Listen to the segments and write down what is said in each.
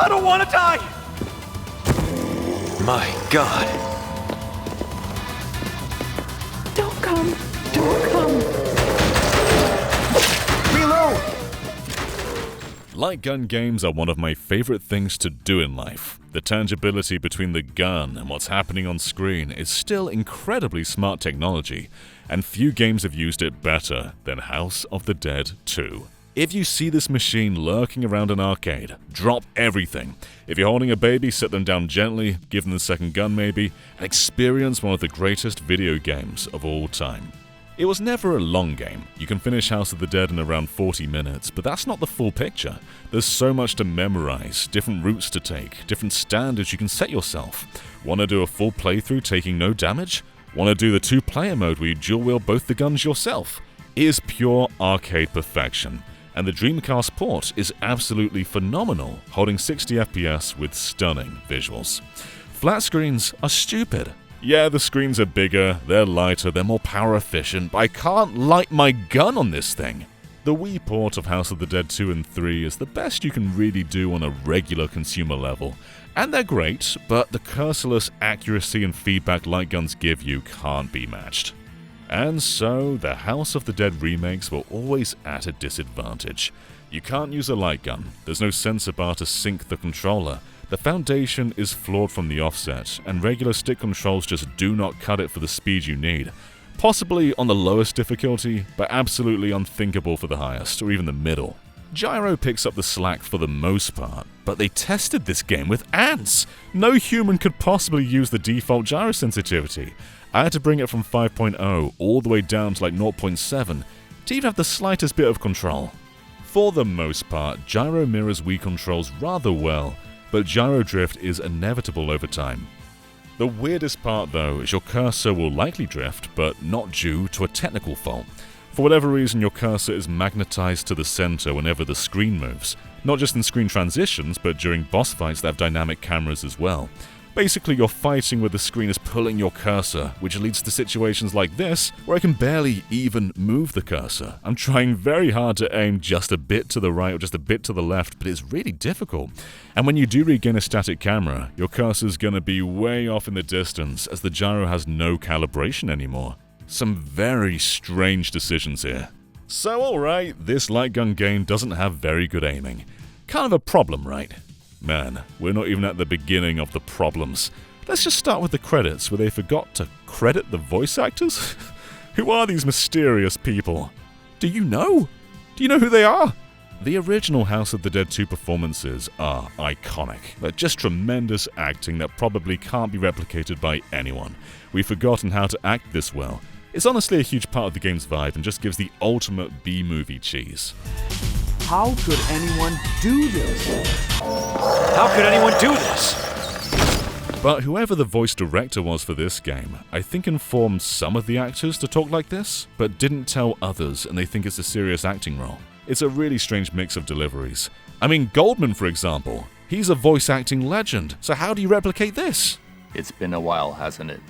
I don't want to die! My God. Don't come. Don't come. Reload! Light gun games are one of my favorite things to do in life. The tangibility between the gun and what's happening on screen is still incredibly smart technology, and few games have used it better than House of the Dead 2. If you see this machine lurking around an arcade, drop everything. If you're holding a baby, sit them down gently, give them the second gun maybe, and experience one of the greatest video games of all time. It was never a long game. You can finish House of the Dead in around 40 minutes, but that's not the full picture. There's so much to memorize, different routes to take, different standards you can set yourself. Want to do a full playthrough taking no damage? Want to do the two-player mode where you dual-wield both the guns yourself? It is pure arcade perfection, and the Dreamcast port is absolutely phenomenal, holding 60 FPS with stunning visuals. Flat screens are stupid. Yeah, the screens are bigger, they're lighter, they're more power efficient, but I can't light my gun on this thing. The Wii port of House of the Dead 2 and 3 is the best you can really do on a regular consumer level. And they're great, but the cursorless accuracy and feedback light guns give you can't be matched. And so, the House of the Dead remakes were always at a disadvantage. You can't use a light gun, there's no sensor bar to sync the controller, the foundation is flawed from the offset, and regular stick controls just do not cut it for the speed you need. Possibly on the lowest difficulty, but absolutely unthinkable for the highest, or even the middle. Gyro picks up the slack for the most part, but they tested this game with ants! No human could possibly use the default gyro sensitivity. I had to bring it from 5.0 all the way down to like 0.7 to even have the slightest bit of control. For the most part, gyro mirrors Wii controls rather well, but gyro drift is inevitable over time. The weirdest part though is your cursor will likely drift, but not due to a technical fault. For whatever reason, your cursor is magnetized to the center whenever the screen moves, not just in screen transitions, but during boss fights that have dynamic cameras as well. Basically, you're fighting where the screen is pulling your cursor, which leads to situations like this, where I can barely even move the cursor. I'm trying very hard to aim just a bit to the right or just a bit to the left, but it's really difficult. And when you do regain a static camera, your cursor's gonna be way off in the distance, as the gyro has no calibration anymore. Some very strange decisions here. So alright, this light gun game doesn't have very good aiming. Kind of a problem, right? Man, we're not even at the beginning of the problems. Let's just start with the credits, where they forgot to credit the voice actors? Who are these mysterious people? Do you know? Do you know who they are? The original House of the Dead 2 performances are iconic. They're just tremendous acting that probably can't be replicated by anyone. We've forgotten how to act this well. It's honestly a huge part of the game's vibe and just gives the ultimate B-movie cheese. How could anyone do this? How could anyone do this? But whoever the voice director was for this game, I think informed some of the actors to talk like this, but didn't tell others, and they think it's a serious acting role. It's a really strange mix of deliveries. I mean, Goldman, for example, he's a voice acting legend, so how do you replicate this? It's been a while, hasn't it?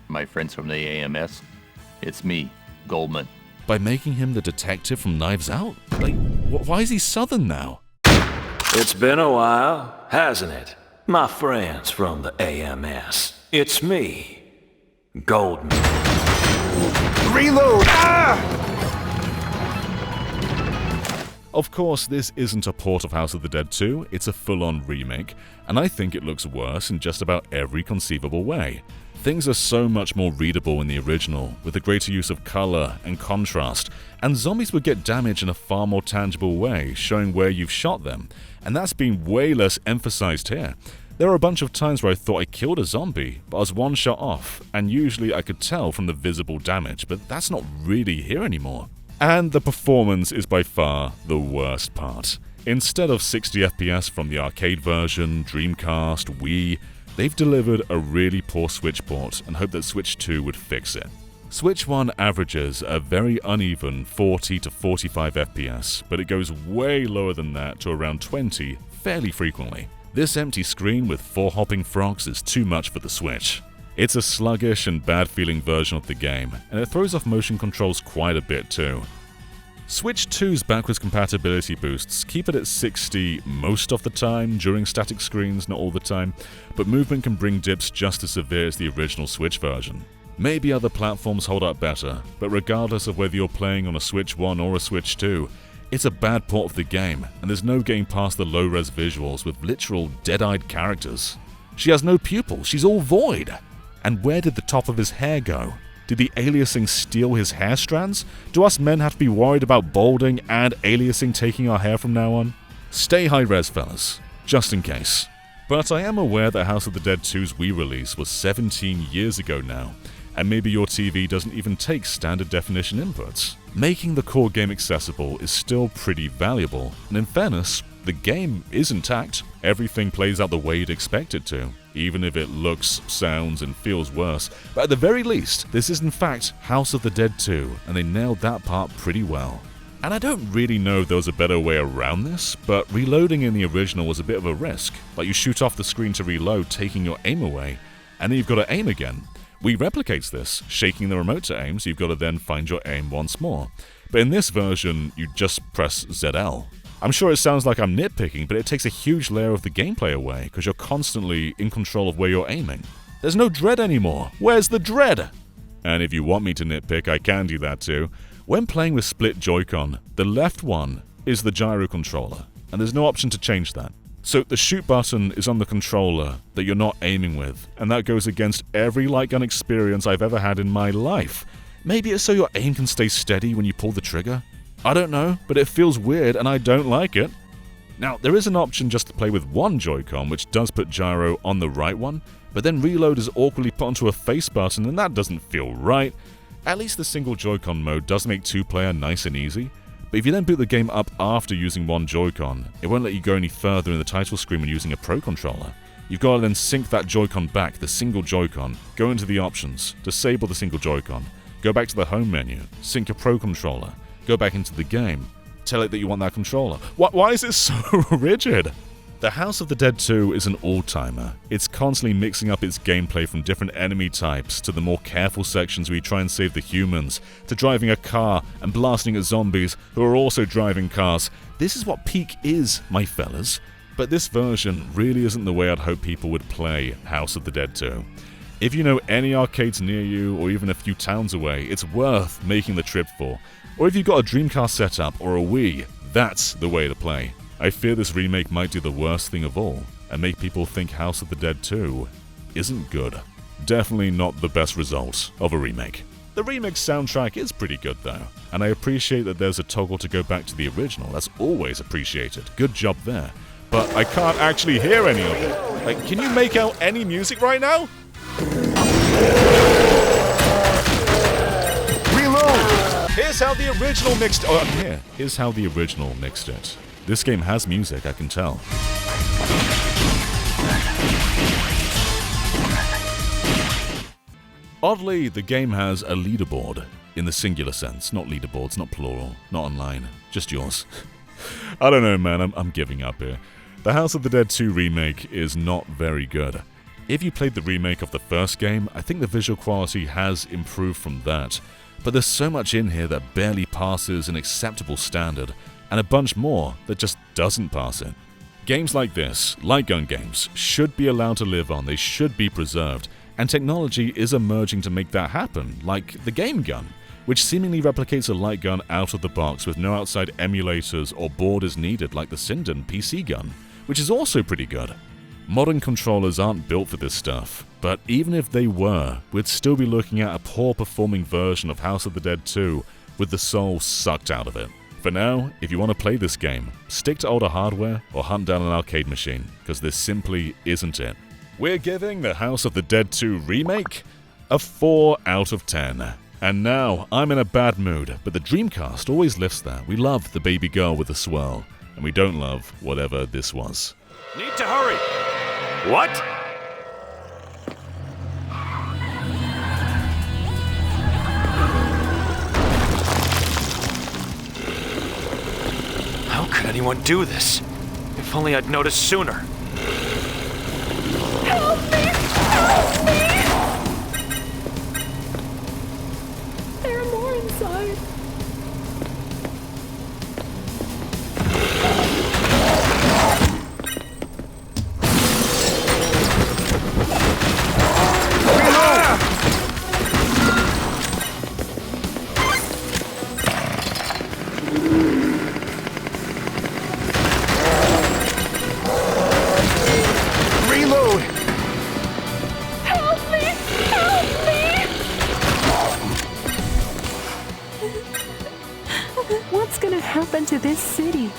My friends from the AMS, it's me, Goldman. By making him the detective from Knives Out? Like, why is he Southern now? It's been a while, hasn't it? My friends from the AMS. It's me, Goldman. Reload! Ah! Of course, this isn't a port of House of the Dead 2, it's a full-on remake, and I think it looks worse in just about every conceivable way. Things are so much more readable in the original, with a greater use of color and contrast, and zombies would get damage in a far more tangible way, showing where you've shot them, and that's been way less emphasized here. There were a bunch of times where I thought I killed a zombie, but I was one shot off, and usually I could tell from the visible damage, but that's not really here anymore. And the performance is by far the worst part. Instead of 60 FPS from the arcade version, Dreamcast, Wii, they've delivered a really poor Switch port and hope that Switch 2 would fix it. Switch 1 averages a very uneven 40 to 45 FPS, but it goes way lower than that to around 20 fairly frequently. This empty screen with 4 hopping frogs is too much for the Switch. It's a sluggish and bad-feeling version of the game, and it throws off motion controls quite a bit too. Switch 2's backwards compatibility boosts keep it at 60 most of the time during static screens, not all the time, but movement can bring dips just as severe as the original Switch version. Maybe other platforms hold up better, but regardless of whether you're playing on a Switch 1 or a Switch 2, it's a bad port of the game, and there's no getting past the low-res visuals with literal dead-eyed characters. She has no pupils, she's all void. And where did the top of his hair go? Did the aliasing steal his hair strands? Do us men have to be worried about balding and aliasing taking our hair from now on? Stay high-res, fellas, just in case. But I am aware that House of the Dead 2's Wii release was 17 years ago now, and maybe your TV doesn't even take standard definition inputs. Making the core game accessible is still pretty valuable, and in fairness, the game is intact. Everything plays out the way you'd expect it to, even if it looks, sounds, and feels worse. But at the very least, this is in fact House of the Dead 2, and they nailed that part pretty well. And I don't really know if there was a better way around this, but reloading in the original was a bit of a risk. Like you shoot off the screen to reload, taking your aim away, and then you've got to aim again. Wii replicates this, shaking the remote to aim, so you've got to then find your aim once more. But in this version, you just press ZL. I'm sure it sounds like I'm nitpicking, but it takes a huge layer of the gameplay away, because you're constantly in control of where you're aiming. There's no dread anymore. Where's the dread? And if you want me to nitpick, I can do that too. When playing with split Joy-Con, the left one is the gyro controller, and there's no option to change that. So the shoot button is on the controller that you're not aiming with, and that goes against every light gun experience I've ever had in my life. Maybe it's so your aim can stay steady when you pull the trigger? I don't know, but it feels weird and I don't like it. Now, there is an option just to play with one Joy-Con, which does put gyro on the right one, but then reload is awkwardly put onto a face button and that doesn't feel right. At least the single Joy-Con mode does make two-player nice and easy. But if you then boot the game up after using one Joy-Con, it won't let you go any further in the title screen when using a Pro controller. You've got to then sync that Joy-Con back, the single Joy-Con, go into the options, disable the single Joy-Con, go back to the home menu, sync your Pro controller, go back into the game, tell it that you want that controller. Why is it so rigid? The House of the Dead 2 is an all-timer. It's constantly mixing up its gameplay from different enemy types to the more careful sections where you try and save the humans, to driving a car and blasting at zombies who are also driving cars. This is what peak is, my fellas. But this version really isn't the way I'd hope people would play House of the Dead 2. If you know any arcades near you, or even a few towns away, it's worth making the trip for. Or if you've got a Dreamcast setup or a Wii, that's the way to play. I fear this remake might do the worst thing of all, and make people think House of the Dead 2 isn't good. Definitely not the best result of a remake. The remix soundtrack is pretty good though, and I appreciate that there's a toggle to go back to the original. That's always appreciated. Good job there. But I can't actually hear any of it. Like, can you make out any music right now? Reload! Here's how the original mixed... Oh, here. Here's how the original mixed it. This game has music, I can tell. Oddly, the game has a leaderboard, in the singular sense, not leaderboards, not plural, not online, just yours. I don't know, man, I'm giving up here. The House of the Dead 2 remake is not very good. If you played the remake of the first game, I think the visual quality has improved from that, but there's so much in here that barely passes an acceptable standard, and a bunch more that just doesn't pass it. Games like this, light gun games, should be allowed to live on, they should be preserved, and technology is emerging to make that happen, like the Game Gun, which seemingly replicates a light gun out of the box with no outside emulators or borders needed like the Sinden PC gun, which is also pretty good. Modern controllers aren't built for this stuff, but even if they were, we'd still be looking at a poor performing version of House of the Dead 2 with the soul sucked out of it. For now, if you want to play this game, stick to older hardware or hunt down an arcade machine, because this simply isn't it. We're giving the House of the Dead 2 remake a 4 out of 10. And now, I'm in a bad mood, but the Dreamcast always lifts that. We love the baby girl with the swirl, and we don't love whatever this was. Need to hurry. What? How could anyone do this? If only I'd noticed sooner. Help me! Help me! There are more inside. happened to this city?